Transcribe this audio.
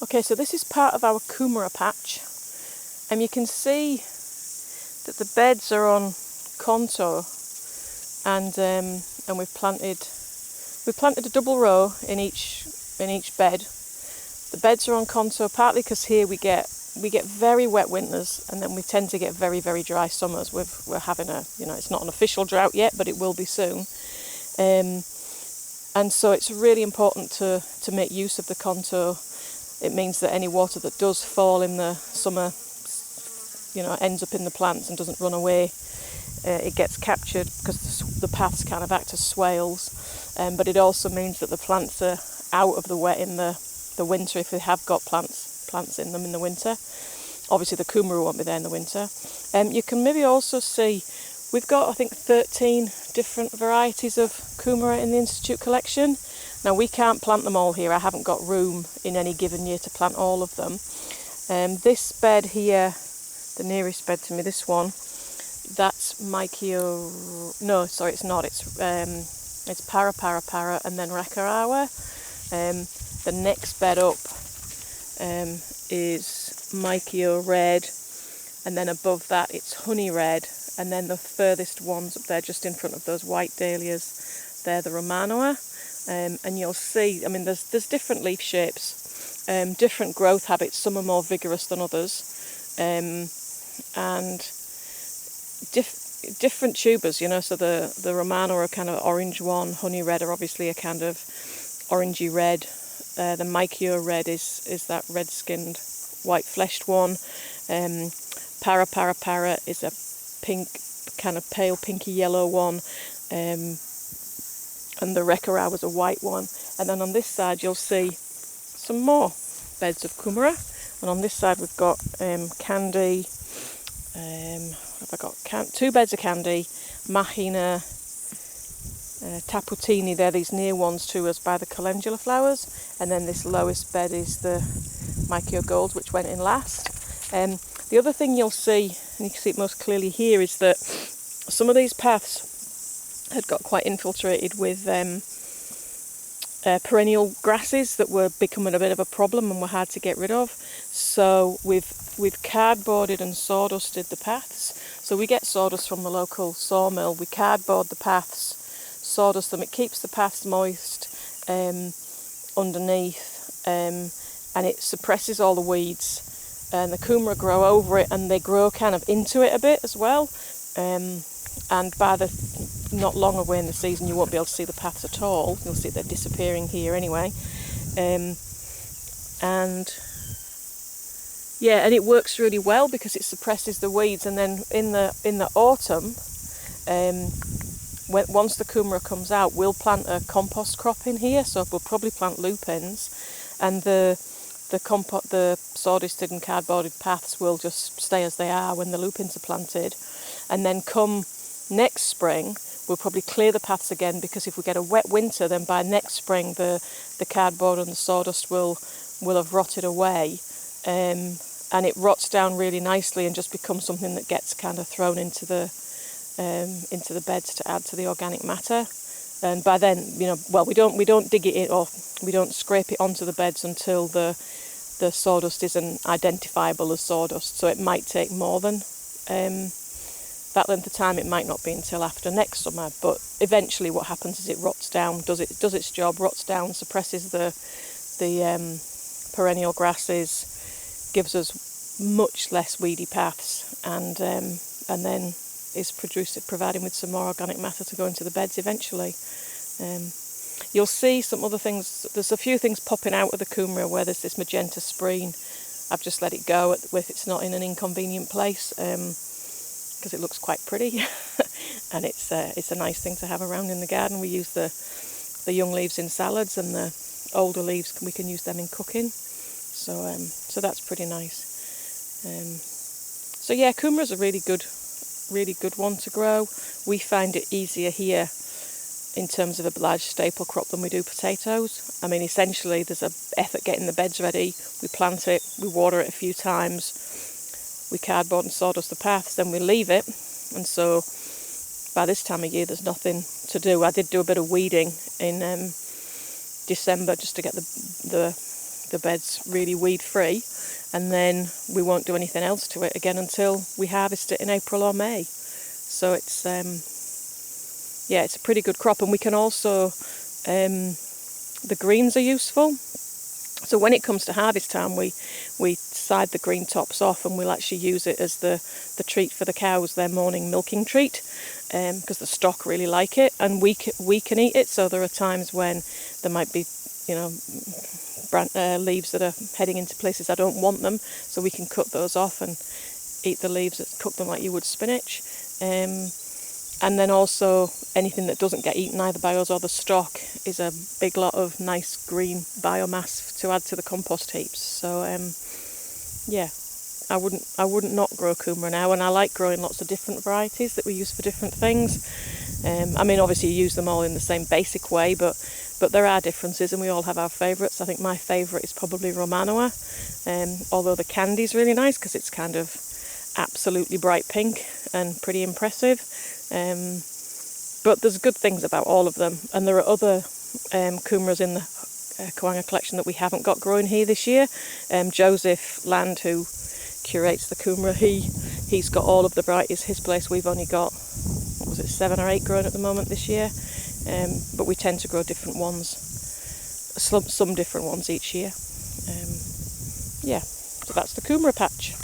Okay, so this is part of our Kumara patch, and you can see that the beds are on contour, and we've planted a double row in each bed. The beds are on contour partly because here we get very wet winters, and then we tend to get very, very dry summers. We're having it's not an official drought yet, but it will be soon. And so it's really important to make use of the contour. It means that any water that does fall in the summer, ends up in the plants and doesn't run away. It gets captured because the paths kind of act as swales. But it also means that the plants are out of the wet in the winter if they have got plants in them in the winter. Obviously the kumara won't be there in the winter. You can maybe also see we've got, I think, 13 different varieties of kumara in the Institute collection. Now we can't plant them all here. I haven't got room in any given year to plant all of them. This bed here, the nearest bed to me, this one, that's Mykia. No, sorry, it's not. It's Para, and then Rakarawa. The next bed up is Mykia Red, and then above that it's Honey Red, and then the furthest ones up there, just in front of those white dahlias, they're the Romanoa. And you'll see, I mean, there's different leaf shapes, different growth habits. Some are more vigorous than others, and different tubers. So the Romano are kind of orange one. Honey Red are obviously a kind of orangey red. The Mykia Red is that red-skinned, white-fleshed one. Para is a pink, kind of pale pinky yellow one. And the Rekara was a white one. And then on this side you'll see some more beds of kumara. And on this side we've got Candy. What have I got? Two beds of Candy, Mahina, Taputini. They're these near ones to us by the calendula flowers. And then this lowest bed is the Mykia Gold, which went in last. The other thing you'll see, and you can see it most clearly here, is that some of these paths had got quite infiltrated with perennial grasses that were becoming a bit of a problem and were hard to get rid of. So we've cardboarded and sawdusted the paths. So we get sawdust from the local sawmill. We cardboard the paths, sawdust them. It keeps the paths moist underneath, and it suppresses all the weeds. And the kumara grow over it, and they grow kind of into it a bit as well. And by not long away in the season, you won't be able to see the paths at all. You'll see they're disappearing here anyway. And it works really well because it suppresses the weeds. And then in the autumn, once the kumara comes out, we'll plant a compost crop in here. So we'll probably plant lupins, and the sawdusted and cardboarded paths will just stay as they are when the lupins are planted. And then come next spring, we'll probably clear the paths again, because if we get a wet winter, then by next spring the cardboard and the sawdust will have rotted away, and it rots down really nicely and just becomes something that gets kind of thrown into the beds to add to the organic matter. And by then, we don't dig it in, or we don't scrape it onto the beds until the sawdust isn't identifiable as sawdust. So it might take more than that length of time. It might not be until after next summer, but eventually what happens is it rots down, does its job, rots down, suppresses the perennial grasses, gives us much less weedy paths, and then is providing with some more organic matter to go into the beds eventually. You'll see some other things. There's a few things popping out of the kumara where there's this magenta spreen. I've just let it go if it's not in an inconvenient place, because it looks quite pretty and it's a nice thing to have around in the garden. We use the young leaves in salads, and the older leaves we can use them in cooking. So that's pretty nice. So yeah, kumara is a really good one to grow. We find it easier here in terms of a large staple crop than we do potatoes. I mean, essentially there's an effort getting the beds ready. We plant it, we water it a few times, we cardboard and sawdust the paths, then we leave it. And so by this time of year there's nothing to do. I did do a bit of weeding in December just to get the the bed's really weed free, and then we won't do anything else to it again until we harvest it in April or May. So it's it's a pretty good crop. And we can also, the greens are useful. So when it comes to harvest time, we side the green tops off, and we'll actually use it as the treat for the cows, their morning milking treat, because the stock really like it, and we can eat it. So there are times when there might be, leaves that are heading into places I don't want them, so we can cut those off and eat the leaves, cook them like you would spinach. And then also anything that doesn't get eaten either by us or the stock is a big lot of nice green biomass to add to the compost heaps. So I wouldn't not grow kumara now, and I like growing lots of different varieties that we use for different things. Obviously you use them all in the same basic way, but there are differences, and we all have our favourites. I think my favourite is probably Romanoa, although the candy's really nice because it's kind of absolutely bright pink and pretty impressive. But there's good things about all of them, and there are other kumaras in the Kawanga collection that we haven't got growing here this year. Joseph Land, who curates the kumara, he's got all of the varieties. His place we've only got 7 or 8 growing at the moment this year, but we tend to grow different ones, some different ones each year. So that's the kumara patch.